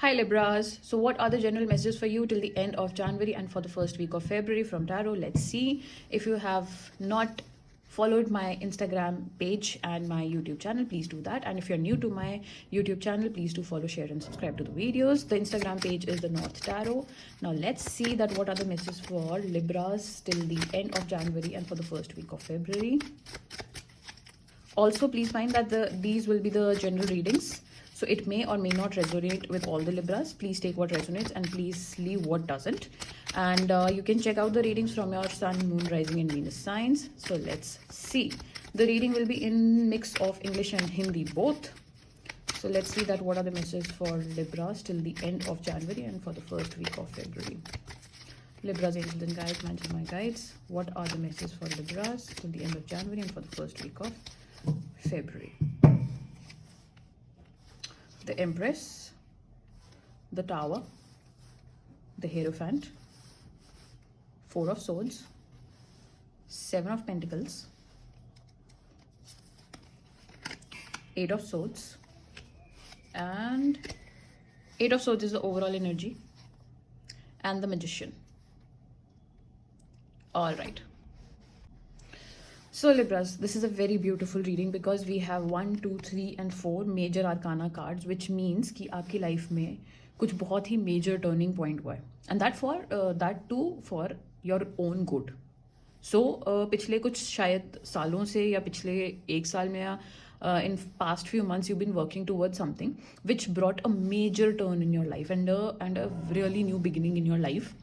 Hi Libras. So what are the general messages for you till the end of January and for the first week of February from Tarot? Let's see. If you have not followed my Instagram page and my YouTube channel, please do that. And if you're new to my YouTube channel, please do follow, share and subscribe to the videos. The Instagram page is the North Tarot. Now let's see that what are the messages for Libras till the end of January and for the first week of February. Also, please mind that these will be the general readings. So it may or may not resonate with all the Libras. Please take what resonates and please leave what doesn't. And you can check out the readings from your Sun, Moon, Rising and Venus signs. So let's see. The reading will be in mix of English and Hindi both. So let's see that what are the messages for Libras till the end of January and for the first week of February. Libras, angels and guides, manage my guides. What are the messages for Libras till the end of January and for the first week of February? The Empress, the Tower, the Hierophant, Four of Swords, Seven of Pentacles, Eight of Swords, and Eight of Swords is the overall energy, and the Magician. All right. So Libras, this is a very beautiful reading because we have 1, 2, 3 and 4 major arcana cards, which means कि आपकी life में कुछ बहुत ही major turning point हुआ है, and that too for your own good. So पिछले कुछ शायद सालों से या पिछले एक साल में या in past few months you've been working towards something which brought a major turn in your life and a really new beginning in your life.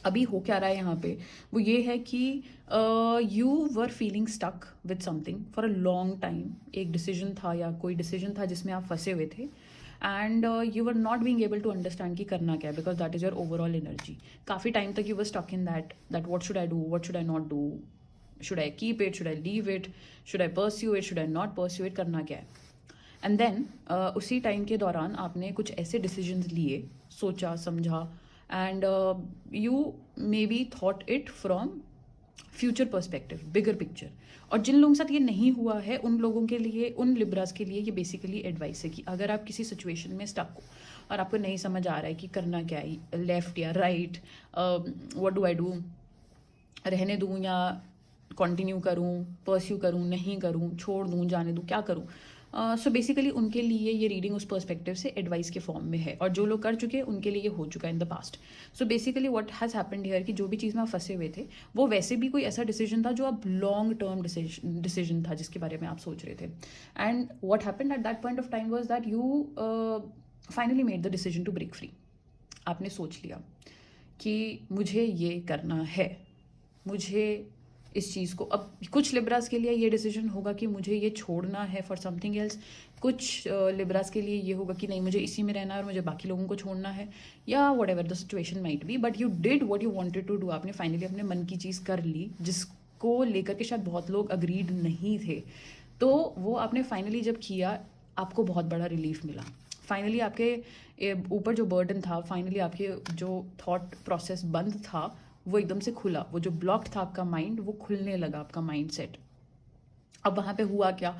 अभी हो क्या रहा है यहाँ पे वो ये है कि you were feeling stuck with something for a long time. एक डिसीजन था या कोई डिसीजन था जिसमें आप फंसे हुए थे and you were not being able to understand कि करना क्या है because that is your overall energy. काफ़ी टाइम तक you were stuck in that what should I do, what should I not do, should I keep it, should I leave it, should I pursue it, should I not pursue it, करना क्या है. And then उसी time के दौरान आपने कुछ ऐसे decisions लिए, सोचा समझा and you maybe thought it from future perspective, bigger picture. और जिन लोगों के साथ ये नहीं हुआ है उन लोगों के लिए, उन लिब्रास के लिए ये बेसिकली एडवाइस है कि अगर आप किसी सिचुएशन में स्टक हो और आपको नहीं समझ आ रहा है कि करना क्या है, लेफ्ट या right, what do I do, रहने दूँ या कंटिन्यू करूँ, परस्यू करूँ, नहीं करूँ, छोड़ दूँ, जाने दूँ, क्या करूँ. सो बेसिकली उनके लिए ये रीडिंग उस पर्सपेक्टिव से एडवाइस के फॉर्म में है और जो लोग कर चुके हैं उनके लिए ये हो चुका है in the past. So basically what has happened here कि जो भी चीज़ में आप फंसे हुए थे वो वैसे भी कोई ऐसा डिसीजन था जो आप लॉन्ग टर्म डिसीजन था जिसके बारे में आप सोच रहे थे. And what happened at that point of time was that you finally made the decision to break free. आपने सोच लिया कि मुझे ये करना है, मुझे इस चीज़ को. अब कुछ लिब्रास के लिए ये डिसीजन होगा कि मुझे ये छोड़ना है फॉर समथिंग एल्स. कुछ लिब्रास के लिए ये होगा कि नहीं मुझे इसी में रहना है और मुझे बाकी लोगों को छोड़ना है, या whatever the situation might be. But you did what you wanted to do. आपने फाइनली अपने मन की चीज़ कर ली जिसको लेकर के शायद बहुत लोग अग्रीड नहीं थे. तो वो आपने फाइनली जब किया आपको बहुत बड़ा रिलीफ मिला. फाइनली आपके ऊपर जो बर्डन था, फाइनली आपके जो थॉट प्रोसेस बंद था वो एकदम से खुला. वो जो ब्लॉक्ड था आपका माइंड वो खुलने लगा, आपका माइंड सेट. अब वहाँ पे हुआ क्या,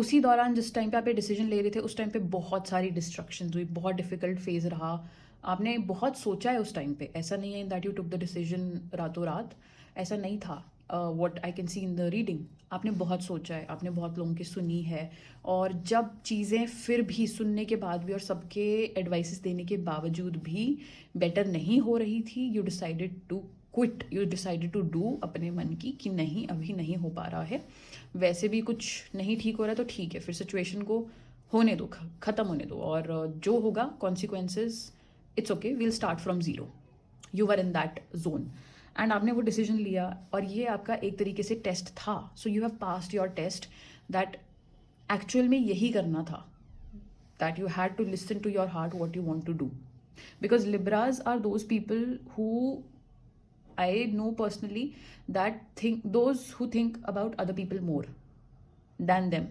उसी दौरान जिस टाइम पे आप ये डिसीजन ले रहे थे उस टाइम पे बहुत सारी डिस्ट्रक्शंस हुई, बहुत डिफिकल्ट फेज रहा. आपने बहुत सोचा है उस टाइम पे, ऐसा नहीं है that you took the decision रातों रात, ऐसा नहीं था. What I can see in the reading, आपने बहुत सोचा है, आपने बहुत लोगों की सुनी है और जब चीज़ें फिर भी सुनने के बाद भी और सबके एडवाइसेस देने के बावजूद भी बेटर नहीं हो रही थी, you decided to quit, you decided to do अपने मन की कि नहीं अभी नहीं हो पा रहा है, वैसे भी कुछ नहीं ठीक हो रहा है तो ठीक है, फिर सिचुएशन को होने दो, ख़त्म होने दो और जो होगा consequences it's okay, we'll start from zero. You were in that zone and आपने वो डिसीजन लिया और ये आपका एक तरीके से टेस्ट था. So you have passed your test that actual में यही करना था, that you had to listen to your heart what you want to do. Because Libras are those people who I know personally that those who think about other people more than them,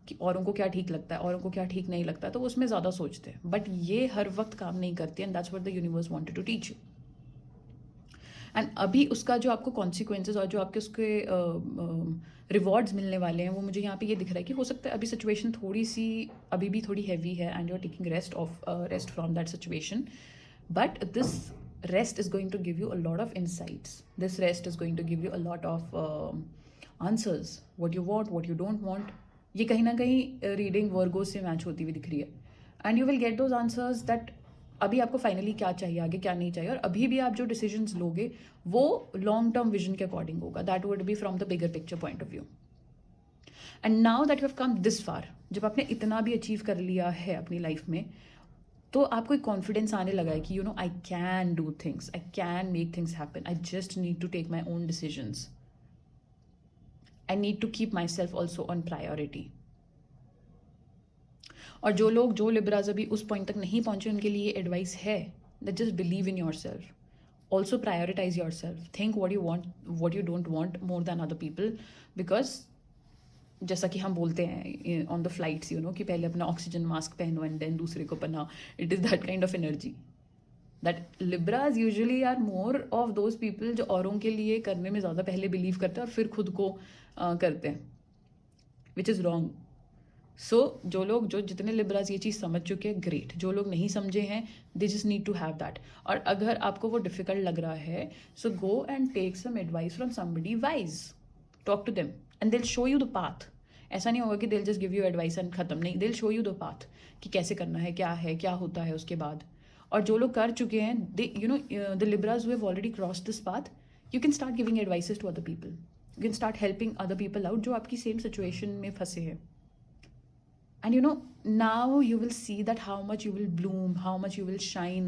कि औरों को क्या ठीक लगता है, औरों को क्या ठीक नहीं लगता है, तो उसमें ज़्यादा सोचते हैं. बट ये हर वक्त काम नहीं करती and that's what the universe wanted to teach you. And अभी उसका जो आपको कॉन्सिक्वेंसेज और जो आपके उसके रिवॉर्ड्स मिलने वाले हैं वो मुझे यहाँ पे ये दिख रहा है कि हो सकता है अभी सिचुएशन थोड़ी सी अभी भी थोड़ी हैवी है and you are taking rest from that situation, but this rest is going to give you a lot of insights. This rest is going to give you a lot of answers, what you want, what you don't want. ये कहीं ना कहीं reading वर्गो से match होती हुई दिख रही है and you will get those answers that अभी आपको फाइनली क्या चाहिए, आगे क्या नहीं चाहिए, और अभी भी आप जो डिसीजंस लोगे वो लॉन्ग टर्म विजन के अकॉर्डिंग होगा. That would be from the bigger picture point of view. And now that you have come this far, जब आपने इतना भी अचीव कर लिया है अपनी लाइफ में, तो आपको एक कॉन्फिडेंस आने लगा है कि you know I can do things, I can make things happen, I just need to take my own decisions, I need to keep myself also on priority. और जो लिब्राज अभी उस पॉइंट तक नहीं पहुंचे उनके लिए एडवाइस है that just believe in yourself, also prioritise yourself, think what you want, what you don't want more than other people. Because जैसा कि हम बोलते हैं on the flights you know कि पहले अपना ऑक्सीजन मास्क पहनो एंड देन दूसरे को पहना. It is that kind of energy that Libras usually are more of those people जो औरों के लिए करने में ज़्यादा पहले बिलीव करते हैं और फिर खुद को करते हैं, विच इज़ रॉन्ग. सो जो जितने लिब्राज ये चीज़ समझ चुके हैं ग्रेट, जो लोग नहीं समझे हैं they just need to have that. और अगर आपको वो डिफिकल्ट लग रहा है so go and take some advice from somebody wise, talk to them and they will show you the path. ऐसा नहीं होगा कि they will just give you advice and खत्म, नहीं, they will show you the path कि कैसे करना है, क्या होता है उसके बाद. और जो लोग कर चुके हैं दे यू नो द लिब्राज who have already cross this path, you can start giving advices to other people, you can start helping other people out जो आपकी सेम सिचुएशन में फंसे हैं. And you know, now you will see that how much you will bloom, how much you will shine.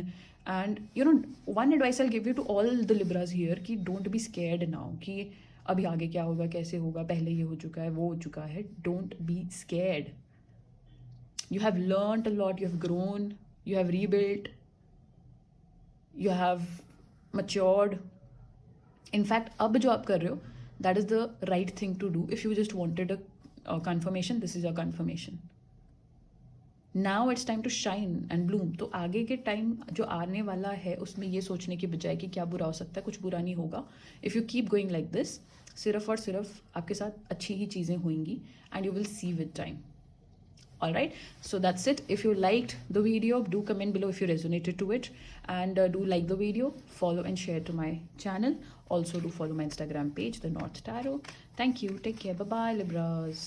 And you know, one advice I'll give you to all the Libras here कि don't be scared now कि अभी आगे क्या होगा, कैसे होगा, पहले ये हो चुका है, वो हो चुका है. Don't be scared. You have learned a lot, you have grown, you have rebuilt, you have matured. In fact, अब जो आप कर रहे हो, that is the right thing to do. If you just wanted a confirmation, this is your confirmation. Now it's time to shine and bloom. तो आगे के time जो आने वाला है उसमें ये सोचने की बजाय कि क्या बुरा हो सकता है, कुछ बुरा नहीं होगा. If you keep going like this, सिर्फ और सिर्फ आपके साथ अच्छी ही चीज़ें होंगी and you will see with time. All right, so that's it. If you liked the video, do comment below if you resonated to it, and do like the video, follow and share to my channel. Also do follow my Instagram page, The North Tarot. Thank you. Take care. Bye bye, Libras.